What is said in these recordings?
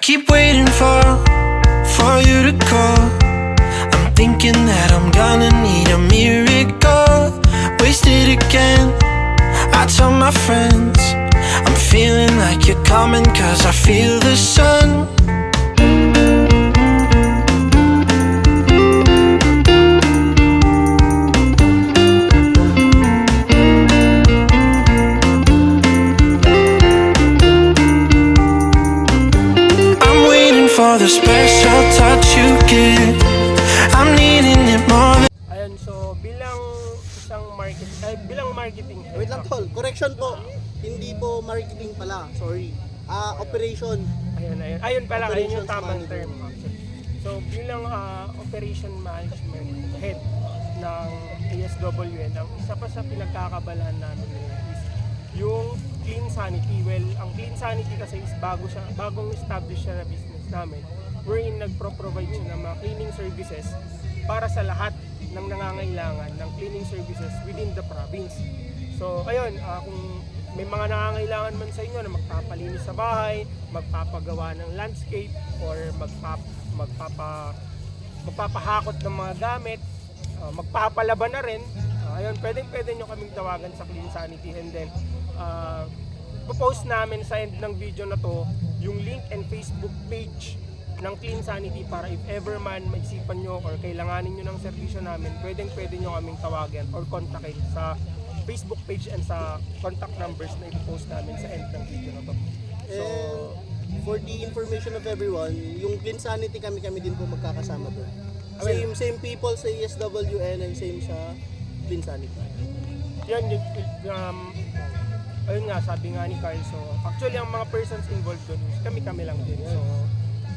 keep waiting for you to call. I'm thinking that I'm gonna need a miracle. Wasted again, I tell my friends I'm feeling like you're coming, cause I feel the sun. For the special touch you give, I'm needing it more than... Ayun, so bilang marketing head. Wait lang tol, correction po. Hindi po marketing pala, sorry. Operation. Ayun pala, ayun yung Operations tamang manager. term actually. So bilang operation management head ng ASWN, ang isa pa sa pinagkakabalahan namin is yung Clean Sanity. Well, ang Clean Sanity kasi is bagong establish siya na business namin, wherein nagpro-provide siya ng mga cleaning services para sa lahat ng nangangailangan ng cleaning services within the province. So ayun, kung may mga nangangailangan man sa inyo na magpapalinis sa bahay, magpapagawa ng landscape, or magpapahakot ng mga gamit, magpapalaban na rin, ayun, pwede nyo kaming tawagan sa Clean Sanity. And then popost namin sa end ng video na to yung link and Facebook page ng Clean Sanity para if ever man maisipan nyo or kailanganin nyo ng serbisyo namin, pwede nyo kaming tawagan or kontakin sa Facebook page and sa contact numbers na ipopost namin sa end ng video na to. So, For the information of everyone, yung Clean Sanity kami din po magkakasama doon. Same people sa ESWN and same sa Clean Sanity. yan, ayun nga, sabi nga ni Carl, so actually ang mga persons involved doon, kami lang din. So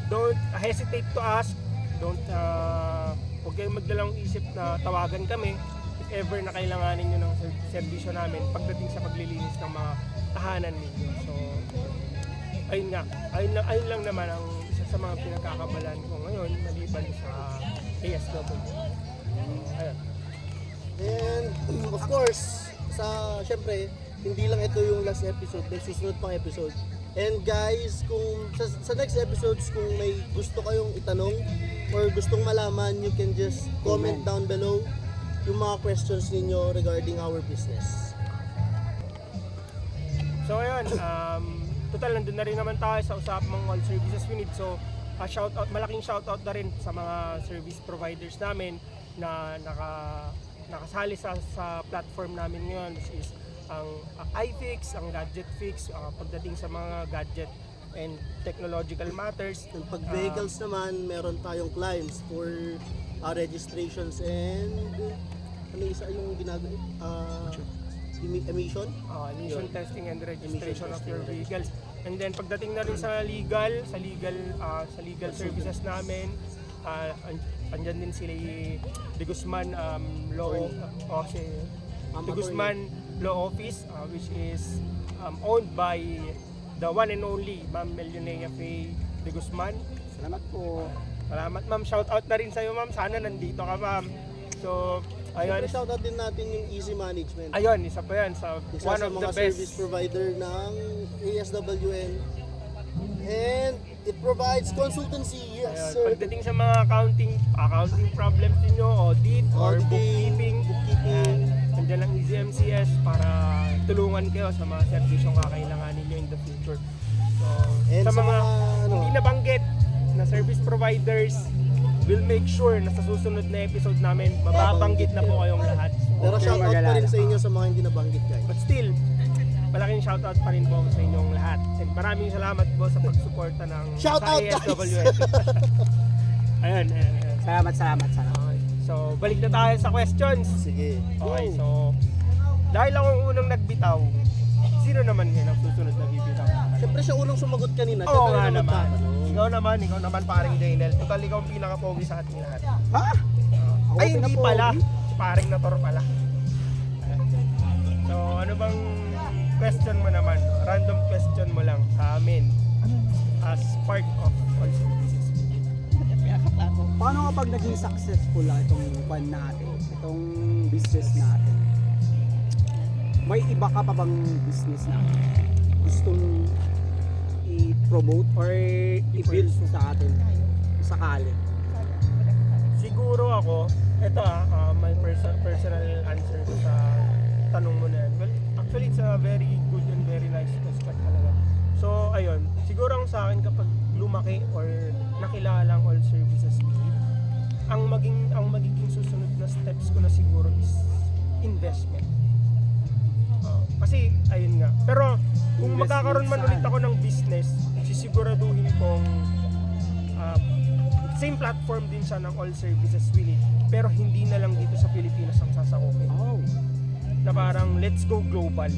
don't hesitate to ask, huwag kayong magdalang isip na tawagan kami if ever na kailanganin nyo ng serbisyo namin pagdating sa paglilinis ng mga tahanan ninyo. So ayun lang naman ang isa sa mga pinagkakabalan ko ngayon maliban sa ASW. Ayun. And of course, syempre, hindi lang ito yung last episode, may susunod pang episode. And guys, kung sa next episodes, kung may gusto kayong itanong or gustong malaman, you can just comment down below yung mga questions ninyo regarding our business. So ayun, total nandun na rin naman tayo sa usapang all services we need. So malaking shoutout na rin sa mga service providers namin na nakasali sa platform namin ngayon, which is ang iFix, ang Gadget Fix, pagdating sa mga gadget and technological matters. And pag vehicles naman, meron tayong clients for registrations and ano isa yung ginagawa? Emission? Emission testing and registration of your vehicles. And then pagdating na rin sa legal services namin, andyan din sila De Guzman De Guzman Law Office, which is owned by the one and only Ma'am Melionea Faye De Guzman. Salamat po. Salamat ma'am, shout out na rin sa'yo ma'am, sana nandito ka ma'am. So ayun, shoutout din natin yung Easy Management. ayun, isa pa yan sa one of the mga best service provider ng ASWN. And it provides consultancy. Yes, sir. Pagdating sa mga accounting problems niyo, audit or bookkeeping, nandiyan ang Easy MCS para tulungan kayo sa mga serbisyong kakailanganin niyo in the future. So, And sa sa mga mga, hindi nabanggit na service providers, we'll make sure na sa susunod na episode namin, mababanggit na po kayong lahat. So, Pero shoutout pa rin sa inyo sa mga hindi nabanggit, guys. but still, malaking shoutout pa rin po sa inyong lahat. And maraming salamat po sa pagsuporta ng Shoutout, guys! ASWN. Ayun. Salamat. Okay. So, balik na tayo sa questions. Sige. Okay, so dahil ako ang unang nagbitaw, sino naman ngayon ang susunod na bibitaw? Siyempre siya unang sumagot kanina. Oo Siya nga tayo naman. magtatanong. Ikaw naman paring Daniel. Total, ikaw ang pinaka-pogi sa ating lahat. Ha? Ako Ay, din hindi na po. pala. Si paring Nator pala. So, ano bang question mo naman? Random question mo lang sa amin as part of all services. Paano kapag naging successful itong pan natin, itong business natin? May iba ka pa bang business na gustong i-promote or i-build sa atin? Sakali. Siguro ako, ito my personal answer ko sa tanong mo na yan. Well, actually it's a very good and very nice question talaga. So, ayun, siguro ang sa akin kapag lumaki or nakilala ang all services suite, ang magiging susunod na steps ko na siguro is investment. Kasi, ayun nga. Pero, kung Investment magkakaroon man saan? ulit ako ng business, sisiguraduhin kong same platform din siya ng all services suite, pero hindi na lang dito sa Pilipinas ang sasakupin. Oh. Na parang, let's go global.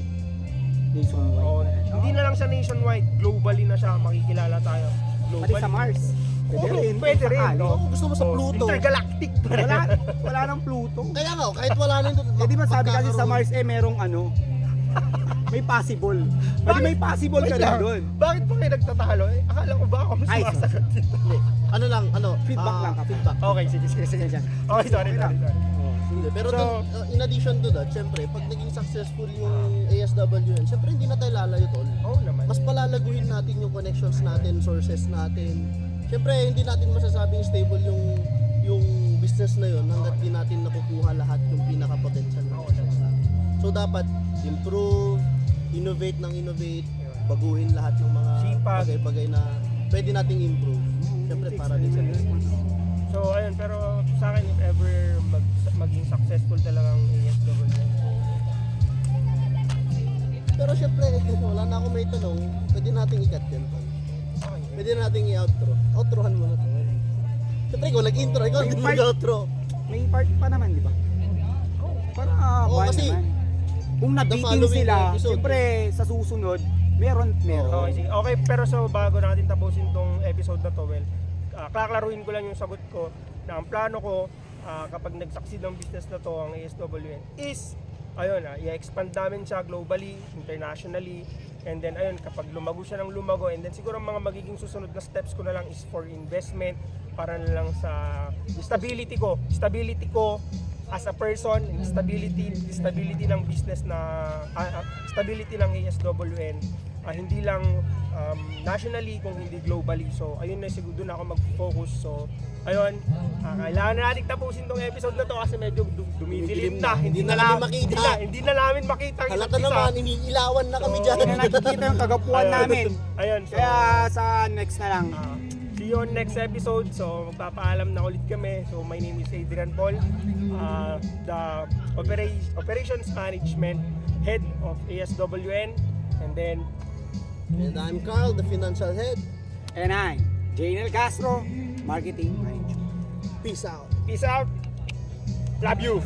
Nationwide. Oo, hindi na lang siya nationwide, globally na siya, makikilala tayo. Pati Globally. sa Mars. Pwede Oo, rin. pwede rin. sakali. Oo. Kung gusto mo sa Pluto. Intergalactic pa rin. Wala nang Pluto. Kaya nga, kahit wala na ito. Eh di ba sabi kasi sa Mars merong may possible. Pwede may possible ka Wait na lang. doon. Bakit pa kayo nagtatalo? Akala ko ba ako mas Ay, sumasagot dito? Feedback lang ka, feedback. Okay, sige. Okay, sorry. Oh, Hindi, pero So- dun, in addition to that, syempre, pag naging successful yung ASWN, syempre hindi na tayo lalayo tol. Oo naman. Mas palalaguhin natin yung connections natin, sources natin. Syempre, hindi natin masasabing stable yung business na yun hanggat di natin nakukuha lahat yung pinaka-potential na business natin. So, dapat improve, innovate, baguhin lahat ng mga Sipag. bagay-bagay na pwede nating improve. Syempre, para din sa business. So, ayun, pero sa akin, if ever maging successful talagang ASWN. Pero syempre, wala na akong may tanong, pwede nating i-cut yan. Tol. Okay. Pwede nating i-outro. Outrohan mo na to. Syempre, ikaw nag-intro, ikaw May din part- mag-outro. may part pa naman, di ba? Para Oo, buwan kasi naman. Kung nabitin following sila, episode. siyempre sa susunod, meron. Okay, sige. Okay, pero so bago natin tapusin tong episode na to, well, klaklaruhin ko lang yung sagot ko na ang plano ko kapag nag-succeed ang business na to, ang ASWN, is ayun, i-expand namin siya globally, internationally, and then ayun, kapag lumago siya ng lumago, and then siguro ang mga magiging susunod na steps ko na lang is for investment, para na lang sa stability ko as a person, stability ng business na stability ng ASWN, hindi lang nationally kung hindi globally. So ayun na siguro doon ako mag-focus. So ayun, kailangan na natin tapusin tong episode na to kasi medyo dumidilim na. Hindi na namin makita. Hindi na namin makita ang Halata isa't isa. naman, iniilawan na kami So, dyan. Hindi na nakikita yung kagapuan Ayun. namin. Ayun, so Kaya sa next na lang. see you on next episode. So magpapaalam na ulit kami. So my name is Adrian Paul, the Operations Management Head of ASWN, and then And I'm Carl, the financial head. And I'm Janel Castro, Marketing Manager. Peace out. peace out. Love you.